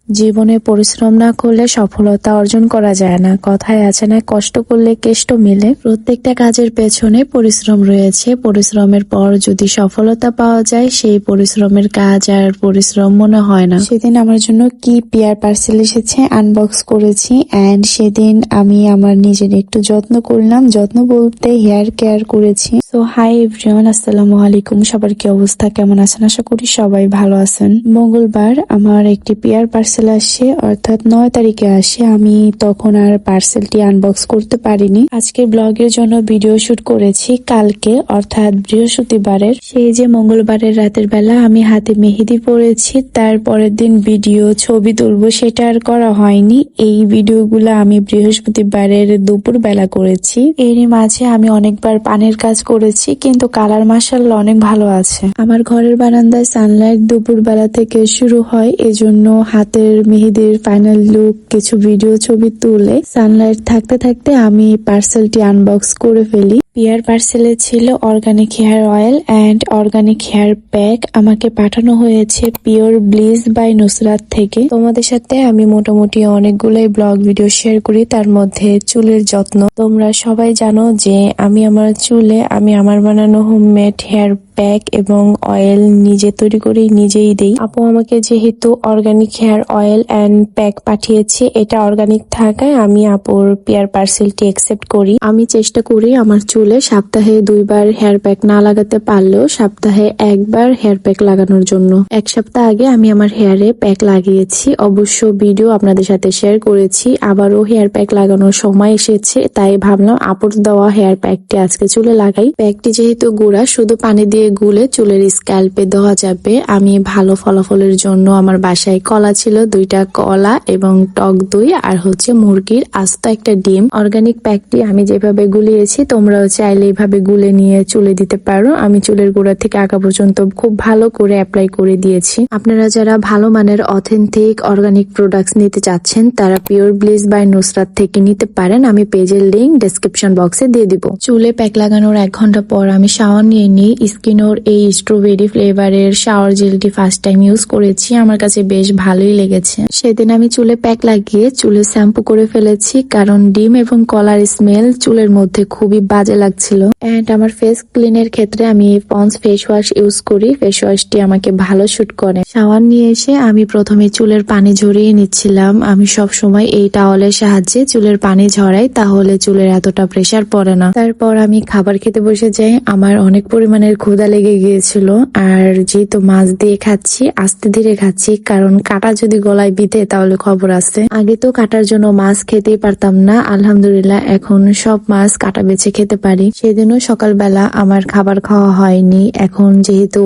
জীবনে পরিশ্রম না করলে সফলতা অর্জন করা যায় না। কথায় আছে না, কষ্ট করলে কেষ্ট মেলে। প্রত্যেকটা কাজের পেছনে পরিশ্রম রয়েছে। পরিশ্রমের পর যদি সফলতা পাওয়া যায়, সেই পরিশ্রমের কাজ আর পরিশ্রম মনে হয় না। সেদিন আমার জন্য কি পিয়ার পার্সেল এসেছে আনবক্স করেছি, এন্ড সেদিন আমি আমার নিজের একটু যত্ন করলাম। যত্ন বলতে হেয়ার কেয়ার করেছি। সো হাই এভরিওয়ান, আসসালামু আলাইকুম। সবার কি অবস্থা, কেমন আছেন? আশা করি সবাই ভালো আছেন। মঙ্গলবার আমার একটি পিয়ার পার্সেল আসে, অর্থাৎ 9 তারিখে আসে। আমি তখন আর পার্সেলটি আনবক্স করতে পারিনি। আজকের ব্লগের জন্য ভিডিও শুট করেছি কালকে, অর্থাৎ বৃহস্পতিবারের। সেই যে মঙ্গলবারের রাতের বেলা আমি হাতে মেহেদি পরেছি, তার পরের দিন ভিডিও ছবি তুলবো, সেটা আর করা হয়নি। এই ভিডিওগুলো আমি বৃহস্পতিবারের দুপুর বেলা করেছি। এরই মাঝে আমি অনেকবার পানের কাজ করেছি, কিন্তু কালার মাশাআল্লাহ অনেক ভালো আছে। আমার ঘরের বারান্দায় সানলাইট দুপুর বেলা থেকে শুরু হয়, এজন্য হাতের মেহেদির ফাইনাল লুক কিছু ভিডিও ছবি তুলে সানলাইট থাকতে থাকতে আমি পার্সেলটি আনবক্স করে ফেলি। পিয়ার পার্সেলে ছিল organic hair oil and organic hair pack. আমাকে পাঠানো হয়েছে পিওর ব্লিজ বাই নুসরাত থেকে। তোমাদের সাথে আমি মোটামুটি অনেকগুলোই ব্লগ ভিডিও শেয়ার করি, তার মধ্যে চুলের যত্ন। তোমরা সবাই জানো যে আমি আমার চুলে আমার বানানো হোমমেড হেয়ার প্যাক এবং অয়েল নিজে তৈরি করে নিজেই দেই। আপু আমাকে যেহেতু organic hair oil and pack পাঠিয়েছে, এটা অর্গানিক থাকায় আমি আপুর পিয়ার পার্সেলটি অ্যাকসেপ্ট করি। আমি চেষ্টা করি আমার চুলে সপ্তাহে 2 বার হেয়ার প্যাক না লাগাতে পারলেও সপ্তাহে 1 বার হেয়ার প্যাক লাগানোর জন্য। 1 সপ্তাহ আগে আমি আমার হেয়ারে প্যাক লাগিয়েছি, অবশ্য ভিডিও আপনাদের সাথে শেয়ার করেছি। আবারও হেয়ার প্যাক লাগানোর সময় এসেছে, তাই ভাবলাম আপুর দেওয়া হেয়ার প্যাকটি আজকে চুলে লাগাই। প্যাকটি যেহেতু গুঁড়া, শুধু পানি দিয়ে গুলে চুলের স্ক্যাল্পে দেওয়া যাবে। আমি ভালো ফলাফলের জন্য আমার বাসায় কলা ছিল, 2টা কলা এবং টক দই আর হচ্ছে মুরগির আস্ত একটা ডিম। অর্গানিক প্যাকটি আমি যেভাবে গুলিয়েছি, তোমরাও চাইলে এইভাবে গুলে নিয়ে চুলে দিতে পারো। আমি চুলের গোড়া থেকে আগা পর্যন্ত খুব ভালো করে অ্যাপ্লাই করে দিয়েছি। আপনারা যারা ভালো মানের অথেন্টিক অর্গানিক প্রোডাক্টস নিতে চাচ্ছেন, তারা পিওর ব্লিজ বাই নুসরাত থেকে নিতে পারেন। আমি পেজের লিংক ডেসক্রিপশন বক্সে দিয়ে দিব। চুলে প্যাক লাগানোর 1 ঘন্টা পর আমি শাওয়ার নিয়ে নিই। স্কিনোর এই স্ট্রবেরি ফ্লেভারের শাওয়ার জেলটি ফার্স্ট টাইম ইউজ করেছি, আমার কাছে বেশ ভালোই লেগেছে। সেদিন আমি চুলে প্যাক লাগিয়ে চুলে শ্যাম্পু করে ফেলেছি, কারণ ডিম এবং কলার স্মেল চুলের মধ্যে খুবই বাজে লাগছিল। এন্ড আমার ফেস ক্লিনের ক্ষেত্রে আমি পন্স ফেস ওয়াশ ইউজ করি। ফেস ওয়াশটি আমাকে ভালো শুট করে। শাওয়ার নিয়ে এসে আমি প্রথমে চুলের পানি ঝরিয়ে নিচ্ছিলাম। আমি সব সময় এই টাওয়ালের সাহায্যে চুলের পানি ঝরাই, তাহলে চুলের এতটা প্রেসার পড়ে না। তারপর আমি খাবার খেতে বসে যাই। আমার অনেক পরিমাণের ক্ষুধা লেগে গিয়েছিল, আর যেহেতু মাছ দিয়ে খাচ্ছি, আস্তে ধীরে খাচ্ছি, কারণ কাটা যদি গলায় বিঁধে তাহলে খবর আছে। আগে তো কাটার জন্য মাছ খেতেই পারতাম না, আলহামদুলিল্লাহ এখন সব মাছ কাটা বেছে খেতে পারি। সেদিনও সকালবেলা আমার খাবার খাওয়া হয়নি। এখন যেহেতু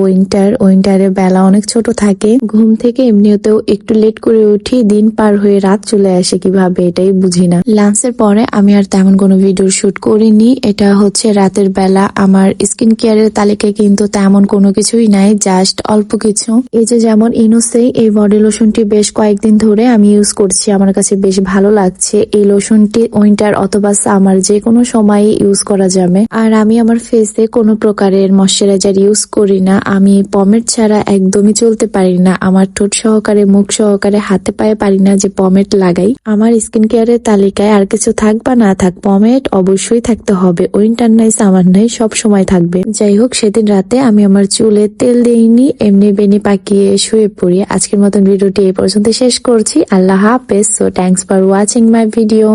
উইন্টারে বেলা অনেক ছোট থাকে, ঘুম থেকে এমনিতেও একটু লেট করে উঠি। দিন পার হয়ে রাত চলে আসে কিভাবে, এটাই বুঝি না। লাঞ্চের পরে আমি আর তেমন কোনো ভিডিও শুট করিনি। এটা হচ্ছে রাতের বেলা। আমার স্কিন কেয়ারের তালিকায় কিন্তু তেমন কোনো কিছুই নাই, জাস্ট অল্প কিছু। এই যে যেমন ইনোসেই এই বডি লোশনটি বেশ কয়েকদিন ধরে আমি ইউজ করছি, আমার কাছে বেশ ভালো লাগছে। এই লোশনটি উইন্টার অথবা সামার যে কোনো সময় ইউজ করা যাবে। আর আমি আমার ফেসে কোনো প্রকারের ময়শ্চারাইজার ইউজ করি না। আমি পমেড ছাড়া একদমই চলতে পারি না। আমার ঠোঁট সহকারে, মুখ সহকারে, হাতে পায়ে পারি না যে পমেড লাগাই। আমার স্কিন কেয়ারের তালিকায় আর কিছু থাক বা না থাক, পমেড অবশ্যই থাকতে হবে। উইন্টার নাই সামার নাই, সব সময় থাকবে। যাই হোক, সেদিন রাতে আমি আমার চুলে তেল দিইনি, এমনি বেনি পাকিয়ে শুয়ে পড়ি। আজকের মতন ভিডিওটি এই পর্যন্ত শেষ করছি। আল্লাহ হাফেজ। So thanks for watching my video.